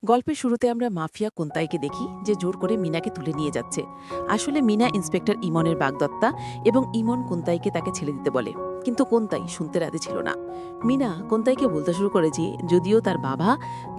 গল্পের শুরুতে আমরা মাফিয়া কুন্তাইকে দেখি যে জোর করে মিনাকে তুলে নিয়ে যাচ্ছে। আসলে মিনা ইন্সপেক্টর ইমনের বাগদত্তা এবং ইমন কুন্তাইকে তাকে ছেড়ে দিতে বলে, কিন্তু কুন্তাই শুনতে রাজি ছিল না। মিনা কুন্তাইকে বলতে শুরু করে যে যদিও তার বাবা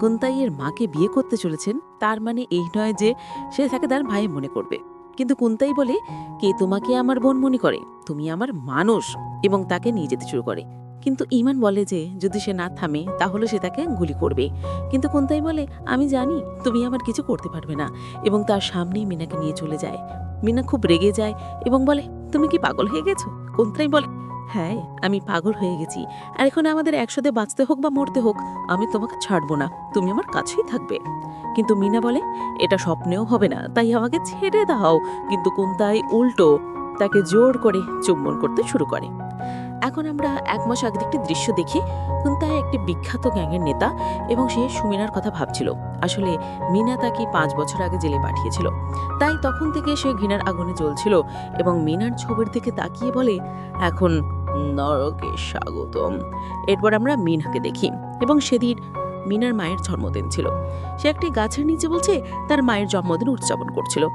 কুন্তাইয়ের মাকে বিয়ে করতে চলেছেন, তার মানে এই নয় যে সে তাকে তার ভাই মনে করবে। কিন্তু কুন্তাই বলে, কে তোমাকে আমার বোন মনে করে? তুমি আমার মানুষ, এবং তাকে নিয়ে যেতে শুরু করে। কিন্তু ইমান বলে যে যদি সে না থামে তাহলে সে তাকে গুলি করবে। কিন্তু কুন্তাই বলে, আমি জানি তুমি আমার কিছু করতে পারবে না, এবং তার সামনেই মিনাকে নিয়ে চলে যায়। মিনা খুব রেগে যায় এবং বলে, তুমি কি পাগল হয়ে গেছো? কুন্তাই বলে, হ্যাঁ, আমি পাগল হয়ে গেছি, আর এখন আমাদের একসাথে বাঁচতে হোক বা মরতে হোক, আমি তোমাকে ছাড়বো না, তুমি আমার কাছেই থাকবে। কিন্তু মিনা বলে, এটা স্বপ্নেও হবে না, তাই আমাকে ছেড়ে দাও। কিন্তু কুন্তাই উল্টো তাকে জোর করে চুম্বন করতে শুরু করে। এখন আমরা 1 মাস আগের একটি দৃশ্য দেখি। কুন্তাই একটি বিখ্যাত গ্যাংয়ের নেতা, এবং সে সুমিনার কথা ভাবছিল। আসলে মিনা তাকে 5 বছর আগে জেলে পাঠিয়েছিল, তাই তখন থেকে সে ঘৃণার আগুনে জ্বলছিল এবং মিনার ছবির দিকে তাকিয়ে বলে, এখন নরকে স্বাগতম। এরপর আমরা মিনাকে দেখি, এবং সেদিন মিনার মায়ের জন্মদিন ছিল। সে একটি গাছের নিচে বলছে তার মায়ের জন্মদিন উদযাপন করছিল।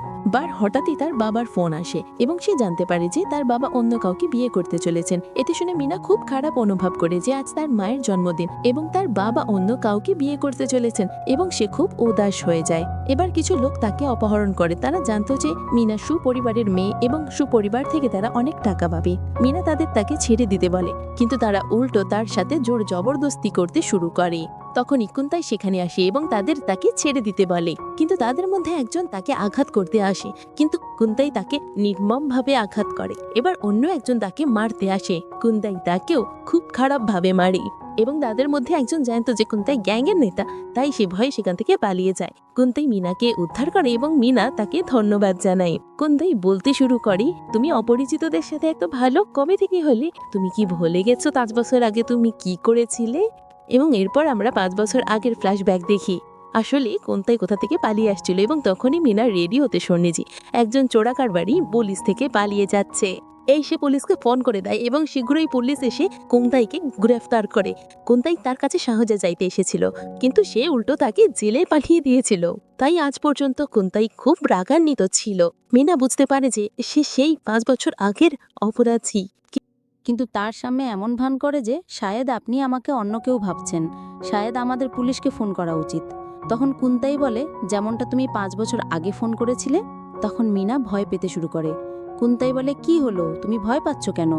হঠাৎই তার বাবার ফোন আসে এবং সে জানতে পারে যে তার বাবা অন্য কাউকে বিয়ে করতে চলেছেন। এতে শুনে মিনা খুব খারাপ অনুভব করে যে আজ তার মায়ের জন্মদিন এবং তার বাবা অন্য কাউকে বিয়ে করতে চলেছেন, এবং সে খুব উদাস হয়ে যায়। এবার কিছু লোক তাকে অপহরণ করে। তারা জানতো যে মিনা সুপরিবারের মেয়ে এবং সুপরিবার থেকে তারা অনেক টাকা পাবে। মিনা তাকে ছেড়ে দিতে বলে, কিন্তু তারা উল্টো তার সাথে জোর জবরদস্তি করতে শুরু করে। তখন কুন্তাই সেখানে আসে এবং তাকে ছেড়ে দিতে বলে, কিন্তু তাদের মধ্যে একজন তাকে আঘাত করতে আসে, কিন্তু কুন্তাই তাকে নির্মমভাবে আঘাত করে। এবার অন্য একজন তাকে মারতে আসে, কুন্তাই তাকেও খুব খারাপভাবে মারে, এবং তাদের মধ্যে একজন জানতো যে কুন্তাই গ্যাংয়ের নেতা, তাই সে ভয়ে সেখান থেকে পালিয়ে যায়। কুন্তাই মিনাকে উদ্ধার করে এবং মিনা তাকে ধন্যবাদ জানায়। কুন্তাই বলতে শুরু করে, তুমি অপরিচিতদের সাথে এত ভালো কবে থেকে হলে? তুমি কি ভুলে গেছো 5 বছর আগে তুমি কি করেছিলে? এবং এরপর আমরা 5 বছর আগের ফ্ল্যাশব্যাক দেখি। আসলে কুন্তাই কোথা থেকে পালিয়ে আসছিল, এবং তখনই মিনা রেডি হতে শুনে যে একজন চোরাকারবারি পুলিশ থেকে পালিয়ে যাচ্ছে। সে পুলিশকে ফোন করে দেয় এবং শীঘ্রই পুলিশ এসে কুন্তাইকে গ্রেফতার করে। কুন্তাই তার কাছে সাহায্য চাইতে এসেছিল, কিন্তু সে উল্টো তাকে জেলে পাঠিয়ে দিয়েছিল। তাই আজ পর্যন্ত কুন্তাই খুব রাগান্বিত ছিল। মিনা বুঝতে পারে যে সে সেই 5 বছর আগের অপরাধী, কিন্তু তার সামনে এমন ভান করে যে শায়দ আপনি আমাকে অন্য কেউ ভাবছেন, শায়দ আমাদের পুলিশকে ফোন করা উচিত। তখন কুন্তাই বলে, যেমনটা তুমি 5 বছর আগে ফোন করেছিলে। তখন মিনা ভয় পেতে শুরু করে। কুন্তাই বলে, কি হলো, তুমি ভয় পাচ্ছ কেন?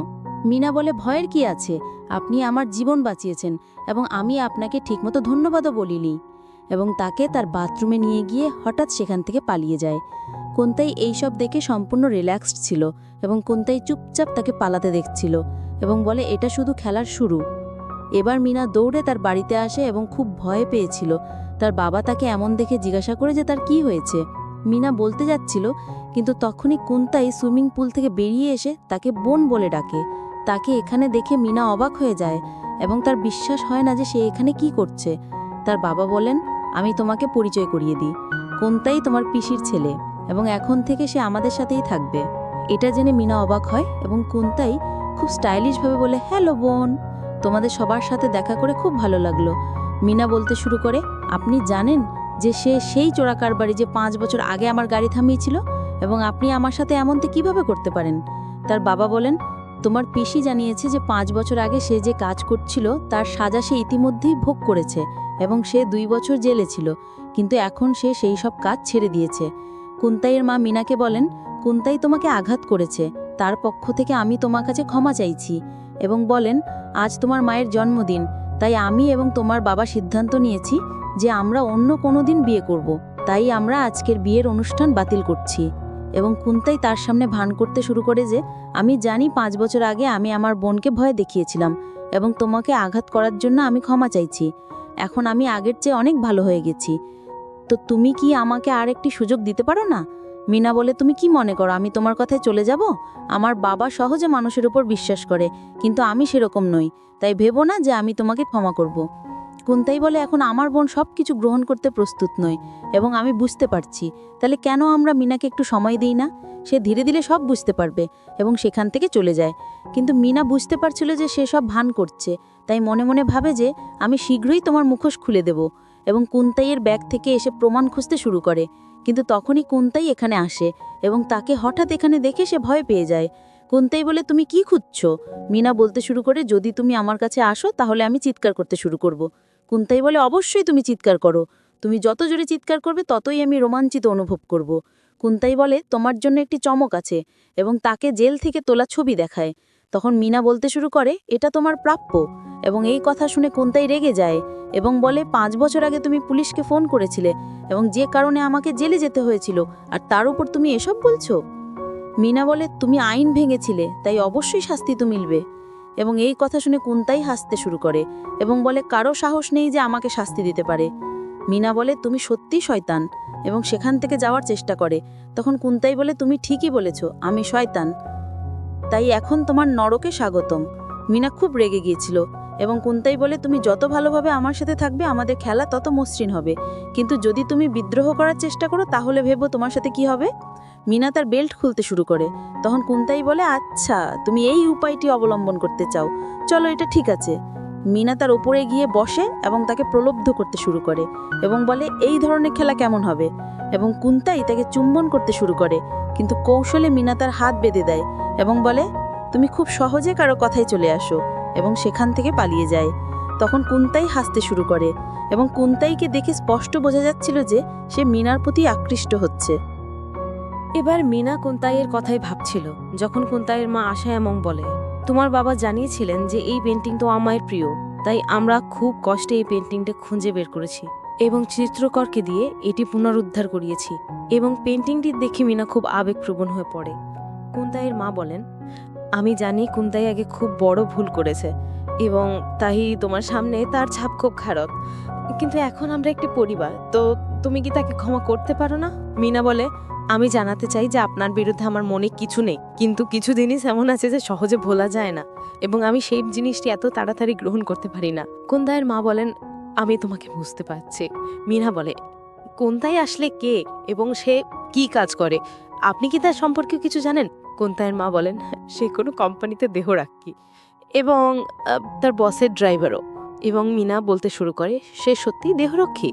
মিনা বলে, ভয়ের কি আছে, আপনি আমার জীবন বাঁচিয়েছেন এবং আমি আপনাকে ঠিকমতো ধন্যবাদও বলিনি। এবং তাকে তার বাথরুমে নিয়ে গিয়ে হঠাৎ সেখান থেকে পালিয়ে যায়। কুন্তাই এইসব দেখে সম্পূর্ণ রিল্যাক্সড ছিল এবং কুন্তাই চুপচাপ তাকে পালাতে দেখছিল এবং বলে, এটা শুধু খেলার শুরু। এবার মিনা দৌড়ে তার বাড়িতে আসে এবং খুব ভয় পেয়েছিল। তার বাবা তাকে এমন দেখে জিজ্ঞাসা করে যে তার কি হয়েছে। মিনা বলতে যাচ্ছিল, কিন্তু তখনই কুন্তাই সুইমিং পুল থেকে বেরিয়ে এসে তাকে বোন বলে ডাকে। তাকে এখানে দেখে মিনা অবাক হয়ে যায় এবং তার বিশ্বাস হয় না যে সে এখানে কি করছে। তার বাবা বলেন, আমি তোমাকে পরিচয় করিয়ে দিই, কুন্তাই তোমার পিসির ছেলে এবং এখন থেকে সে আমাদের সাথেই থাকবে। এটা জেনে মিনা অবাক হয় এবং কুন্তাই খুব স্টাইলিশভাবে বলে, হ্যালো বোন, তোমাদের সবার সাথে দেখা করে খুব ভালো লাগলো। মিনা বলতে শুরু করে, আপনি জানেন যে সে সেই চোরাকারবারি যে 5 বছর আগে আমার গাড়ি থামিয়েছিল, এবং আপনি আমার সাথে এমনটা কিভাবে করতে পারেন? তার বাবা বলেন, তোমার পিসি জানিয়েছে যে 5 বছর আগে সে যে কাজ করছিল তার সাজা সে ইতিমধ্যেই ভোগ করেছে এবং সে 2 বছর জেলে ছিল, কিন্তু এখন সে সেই সব কাজ ছেড়ে দিয়েছে। কুন্তাইয়ের মা মিনাকে বলেন, কুন্তাই তোমাকে আঘাত করেছে, তার পক্ষ থেকে আমি তোমার কাছে ক্ষমা চাইছি, এবং বলেন, আজ তোমার মায়ের জন্মদিন, তাই আমি এবং তোমার বাবা সিদ্ধান্ত নিয়েছি যে আমরা অন্য কোনো দিন বিয়ে করব, তাই আমরা আজকের বিয়ের অনুষ্ঠান বাতিল করছি। এবং কুন্তাই তার সামনে ভান করতে শুরু করে যে আমি জানি 5 বছর আগে আমি আমার বোনকে ভয় দেখিয়েছিলাম এবং তোমাকে আঘাত করার জন্য আমি ক্ষমা চাইছি। এখন আমি আগের চেয়ে অনেক ভালো হয়ে গেছি, তো তুমি কি আমাকে আর একটি সুযোগ দিতে পারো না? মিনা বলে, তুমি কি মনে করো আমি তোমার কথায় চলে যাব? আমার বাবা সহজে মানুষের উপর বিশ্বাস করে, কিন্তু আমি সেরকম নই, তাই ভেবো না যে আমি তোমাকে ক্ষমা করব। কুন্তাই বলে, এখন আমার বোন সব কিছু গ্রহণ করতে প্রস্তুত নয় এবং আমি বুঝতে পারছি, তাহলে কেন আমরা মিনাকে একটু সময় দিই না? সে ধীরে ধীরে সব বুঝতে পারবে এবং সেখান থেকে চলে যায়। কিন্তু মিনা বুঝতে পারছিল যে সে সব ভান করছে, তাই মনে মনে ভাবে যে আমি শীঘ্রই তোমার মুখোশ খুলে দেব এবং কুন্তাইয়ের ব্যাগ থেকে এসে প্রমাণ খুঁজতে শুরু করে। কিন্তু তখনই কুন্তাই এখানে আসে এবং তাকে হঠাৎ এখানে দেখে সে ভয় পেয়ে যায়। কুন্তাই বলে, তুমি কি খুঁজছো? মিনা বলতে শুরু করে, যদি তুমি আমার কাছে আসো তাহলে আমি চিৎকার করতে শুরু করব। কুন্তাই বলে, অবশ্যই তুমি চিৎকার করো, তুমি যত জোরে চিৎকার করবে ততই আমি রোমাঞ্চিত অনুভব করব। কুন্তাই বলে, তোমার জন্য একটি চমক আছে, এবং তাকে জেল থেকে তোলা ছবি দেখায়। তখন মিনা বলতে শুরু করে, এটা তোমার প্রাপ্য। এবং এই কথা শুনে কুন্তাই রেগে যায় এবং বলে, 5 বছর আগে তুমি পুলিশকে ফোন করেছিলে এবং যে কারণে আমাকে জেলে যেতে হয়েছিল, আর তার উপর তুমি এসব বলছো? মিনা বলে, তুমি আইন ভেঙেছিলে, তাই অবশ্যই শাস্তি তো মিলবে। এবং এই কথা শুনে কুন্তাই হাসতে শুরু করে এবং বলে, কারো সাহস নেই যে আমাকে শাস্তি দিতে পারে। মিনা বলে, তুমি সত্যিই শয়তান, এবং সেখান থেকে যাওয়ার চেষ্টা করে। তখন কুন্তাই বলে, তুমি ঠিকই বলেছ, আমি শয়তান, তাই এখন তোমার নরকে স্বাগতম। মিনা খুব রেগে গিয়েছিল এবং কুন্তাই বলে, তুমি যত ভালোভাবে আমার সাথে থাকবে আমাদের খেলা তত মসৃণ হবে, কিন্তু যদি তুমি বিদ্রোহ করার চেষ্টা করো তাহলে ভেবো তোমার সাথে কি হবে। মিনা তার বেল্ট খুলতে শুরু করে। তখন কুন্তাই বলে, আচ্ছা তুমি এই উপায়টি অবলম্বন করতে চাও, চলো এটা ঠিক আছে। মিনা তার উপরে গিয়ে বসে এবং তাকে প্রলুব্ধ করতে শুরু করে এবং বলে, এই ধরনের খেলা কেমন হবে। এবং কুন্তাই তাকে চুম্বন করতে শুরু করে, কিন্তু কৌশলে মিনা তার হাত বেঁধে দেয় এবং বলে, তুমি খুব সহজে কারো কথায় চলে আসো, এবং সেখান থেকে পালিয়ে যায়। তখন কুন্তাই হাসতে শুরু করে এবং কুন্তাইকে দেখে স্পষ্ট বোঝা যাচ্ছিল যে সে মিনার প্রতি আকৃষ্ট হচ্ছে। এবার মিনা কুন্তাইয়ের কথাই ভাবছিল যখন কুন্তাইয়ের মা আসে এবং বলে, তোমার বাবা জানিয়েছিলেন যে এই পেন্টিং তো আমার প্রিয়, তাই আমরা খুব কষ্টে এই পেন্টিংটা খুঁজে বের করেছি এবং চিত্রকরকে দিয়ে এটি পুনরুদ্ধার করিয়েছি। এবং পেন্টিংটি দেখে মিনা খুব আবেগপ্রবণ হয়ে পড়ে। কুন্তাইয়ের মা বলেন, আমি জানি কুন্তাই আগে খুব বড় ভুল করেছে এবং তাই তোমার সামনে তার ছাপ খুব খারাপ, কিন্তু এখন আমরা একটি পরিবার, তো তুমি কি তাকে ক্ষমা করতে পারো না? মিনা বলে, আমি জানাতে চাই যে আপনার বিরুদ্ধে আমার মনে কিছু নেই, কিন্তু কিছু জিনিস এমন আছে যে সহজে ভোলা যায় না, এবং আমি সেই জিনিসটি এত তাড়াতাড়ি গ্রহণ করতে পারি না। কুন্তাইয়ের মা বলেন, আমি তোমাকে বুঝতে পারছি। মিনা বলে, কুন্তাই আসলে কে এবং সে কি কাজ করে, আপনি কি তার সম্পর্কে কিছু জানেন? কুন্তাইয়ের মা বলেন, সে কোনো কোম্পানিতে দেহরক্ষী এবং তার বসের ড্রাইভারও। এবং মিনা বলতে শুরু করে, সে সত্যিই দেহরক্ষী,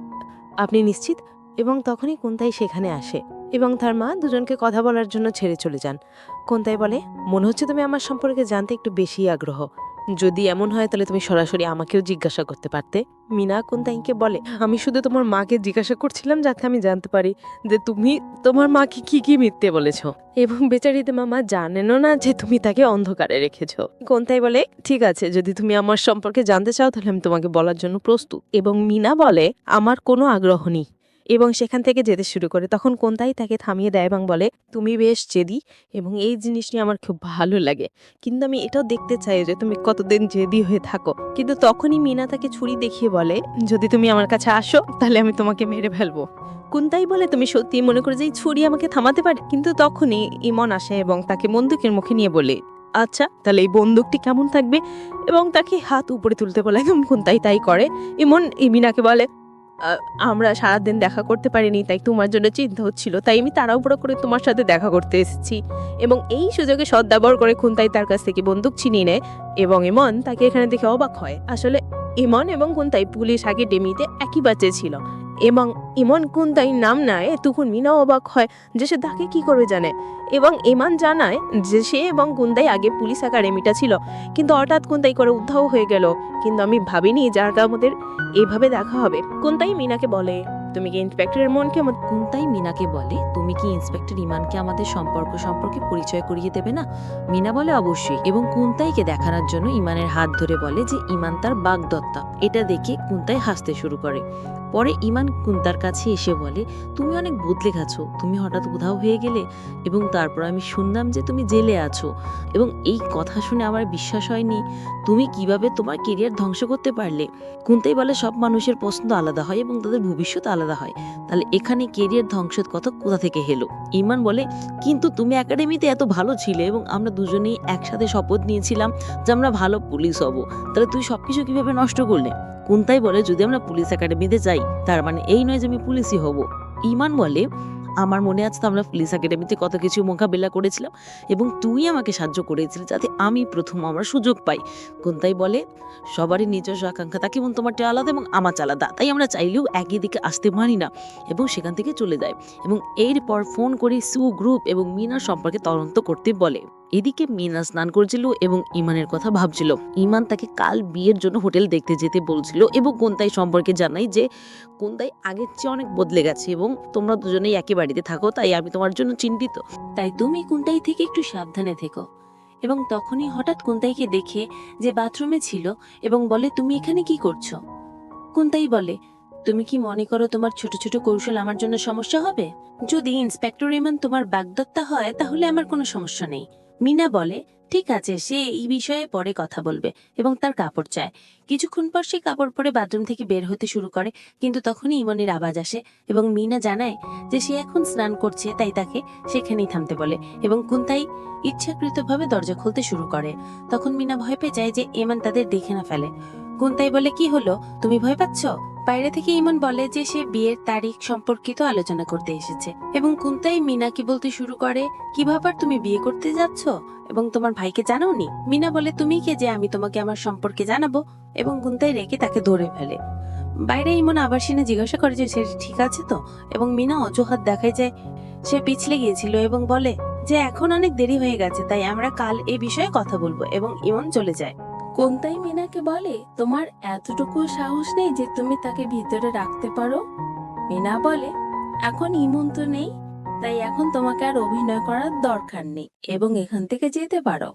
আপনি নিশ্চিত? এবং তখনই কুন্তাই সেখানে আসে এবং তার মা দুজনকে কথা বলার জন্য ছেড়ে চলে যান। কুন্তাই বলে, মনে হচ্ছে তুমি আমার সম্পর্কে জানতে একটু বেশি আগ্রহ, যদি এমন হয় তাহলে তুমি সরাসরি আমাকেও জিজ্ঞাসা করতে পারতে। মিনা কুন্তাইকে বলে, আমি শুধু তোমার মাকে জিজ্ঞাসা করছিলাম যাতে আমি জানতে পারি যে তুমি তোমার মাকে কি কি মিথ্যে বলেছ, এবং বেচারিতে মামা জানেনও না যে তুমি তাকে অন্ধকারে রেখেছো। কুন্তাই বলে, ঠিক আছে, যদি তুমি আমার সম্পর্কে জানতে চাও তাহলে আমি তোমাকে বলার জন্য প্রস্তুত। এবং মিনা বলে, আমার কোনো আগ্রহ নেই, এবং সেখান থেকে যেতে শুরু করে। তখন কুন্তাই তাকে থামিয়ে দেয় এবং বলে, তুমি বেশ জেদি এবং এই জিনিসটি আমার খুব ভালো লাগে, কিন্তু আমি এটাও দেখতে চাই যে তুমি কতদিন জেদি হয়ে থাকো। কিন্তু তখনই মিনা তাকে ছুরি দেখিয়ে বলে, যদি তুমি আমার কাছে আসো তাহলে আমি তোমাকে মেরে ফেলবো। কুন্তাই বলে, তুমি সত্যি মনে করো যে এই ছুরি আমাকে থামাতে পারে? কিন্তু তখনই ইমন আসে এবং তাকে বন্দুকের মুখে নিয়ে বলে, আচ্ছা তাহলে এই বন্দুকটি কেমন থাকবে, এবং তাকে হাত উপরে তুলতে বলে এবং কুন্তাই তাই করে। ইমন মিনাকে বলে, আমরা সারাদিন দেখা করতে পারিনি, তাই তোমার জন্য চিন্তা হচ্ছিল, তাই আমি তাড়াহুড়ো করে তোমার সাথে দেখা করতে এসেছি। এবং এই সুযোগে সদ্ব্যবহার করে কুন্তাই তার কাছ থেকে বন্দুক ছিনিয়ে নেয় এবং ইমন তাকে এখানে দেখে অবাক হয়। আসলে ইমন এবং কুন্তাই পুলিশ আগে ডেমিতে একই বাচ্চা ছিল, এবং ইমন কুন্তাই নাম নেয়, তখন মিনাও অবাক হয় যে সে তাকে কি করে জানে। এবং ইমান জানায় যে সে এবং কুন্তাই আগে পুলিশ একাডেমিটা ছিল, কিন্তু হঠাৎ কুন্তাই করে উদ্ধাও হয়ে গেল, কিন্তু আমি ভাবিনি যার আমাদের এইভাবে দেখা হবে। কুন্তাই মিনাকে বলে, তুমি কি ইন্সপেক্টরের মনকে কুন্তাই মিনাকে বলে, তুমি কি ইন্সপেক্টর ইমানকে আমাদের সম্পর্কে পরিচয় করিয়ে দেবে না? মিনা বলে, অবশ্যই। এবং কুন্তাইকে দেখানোর জন্য ইমানের হাত ধরে বলে যে ইমান তার বাগদত্তা। এটা দেখে কুন্তাই হাসতে শুরু করে। পরে ইমান কুন্তার কাছে এসে বলে, তুমি অনেক বদলে গেছো, তুমি হঠাৎ উধাও হয়ে গেলে এবং তারপর আমি শুনলাম যে তুমি জেলে আছো, এবং এই কথা শুনে আমার বিশ্বাস হয়নি তুমি কিভাবে তোমার কেরিয়ার ধ্বংস করতে পারলে। কুন্তাই বলে, সব মানুষের পছন্দ আলাদা হয় এবং তাদের ভবিষ্যৎ আলাদা হয়, তাহলে এখানে কেরিয়ার ধ্বংসের কথা কোথা থেকে এলো? ইমান বলে, কিন্তু তুমি একাডেমিতে এত ভালো ছিলে এবং আমরা দুজনেই একসাথে শপথ নিয়েছিলাম যে আমরা ভালো পুলিশ হব, তাহলে তুই সবকিছু কিভাবে নষ্ট করলে? কুন্তাই বলে, যদি আমরা পুলিশ একাডেমিতে যাই তার মানে এই নয় যে আমি পুলিশই হব। ইমান বলে, আমার মনে আছে তো আমরা পুলিশ একাডেমিতে কত কিছু মোকাবিলা করেছিলাম এবং তুই আমাকে সাহায্য করেছিলি যাতে আমি প্রথম আমার সুযোগ পাই। কুন্তাই বলে, সবারই নিজস্ব আকাঙ্ক্ষা থাকে এবং তোমারটা আলাদা এবং আমার আলাদা, তাই আমরা চাইলেও একই দিকে আসতে পারি না, এবং সেখান থেকে চলে যায় এবং এরপর ফোন করে সু গ্রুপ এবং মিনার সম্পর্কে তদন্ত করতে বলে। এদিকে মিনা স্নান করছিল এবং ইমানের কথা ভাবছিল। ইমান তাকে কাল বিয়ের জন্য হোটেল দেখতে যেতে বলছিল এবং কুন্তাই সম্পর্কে জানাই যে কুন্তাই আগের চেয়ে অনেক বদলে গেছে এবং তোমরা দুজনেই একই বাড়িতে থাকো, তাই আমি তোমার জন্য চিন্তিত। তাই তুমি কুন্তাই থেকে একটু সাবধানে থেকো। এবং তখনই হঠাৎ কুন্তাইকে দেখে যে বাথরুমে ছিল এবং বলে, তুমি এখানে কি করছো? কুন্তাই বলে, তুমি কি মনে করো তোমার ছোট ছোট কৌশল আমার জন্য সমস্যা হবে? যদি ইন্সপেক্টর ইমান তোমার বাগদত্তা হয় তাহলে আমার কোনো সমস্যা নেই। মিনা বলে, ঠিক আছে, সে এই বিষয়ে পরে কথা বলবে, এবং তার কাপড় চায়। কিছুক্ষণ পর সে কাপড় পরে বাথরুম থেকে বের হতে শুরু করে, কিন্তু তখনই ইমনের আওয়াজ আসে এবং মিনা জানায় যে সে এখন স্নান করছে, তাই তাকে সেখানেই থামতে বলে এবং কুন্তাই ইচ্ছাকৃতভাবে দরজা খুলতে শুরু করে। তখন মিনা ভয় পেয়ে যায় যে ইমান তাদের দেখে না ফেলে। কুন্তাই বলে, কি হলো, তুমি ভয় পাচ্ছ? বাইরে থেকে ইমন বলে যে সে বিয়ের তারিখ সম্পর্কিত আলোচনা করতে এসেছে এবং কুন্তাই মিনাকে বলতে শুরু করে, কি ব্যাপার, তুমি বিয়ে করতে যাচ্ছ এবং তোমার ভাইকে জানাওনি? মিনা বলে, তুমি কে যে আমি তোমাকে আমার সম্পর্কে জানাবো? এবং কুন্তাই রেগে তাকে ধরে ফেলে। বাইরে ইমন আবার সিনে জিজ্ঞাসা করে যে সে ঠিক আছে তো, এবং মিনা অজুহাত দেখায় যে সে পিছলে গিয়েছিল এবং বলে যে এখন অনেক দেরি হয়ে গেছে, তাই আমরা কাল এই বিষয়ে কথা বলবো, এবং ইমন চলে যায়। কুন্তাই মিনাকে বলে, তোমার এতটুকু সাহস নেই যে তুমি তাকে ভিতরে রাখতে পারো? মিনা বলে, এখন ইমন তো নেই, তাই এখন তোমাকে আর অভিনয় করার দরকার নেই এবং এখান থেকে যেতে পারো।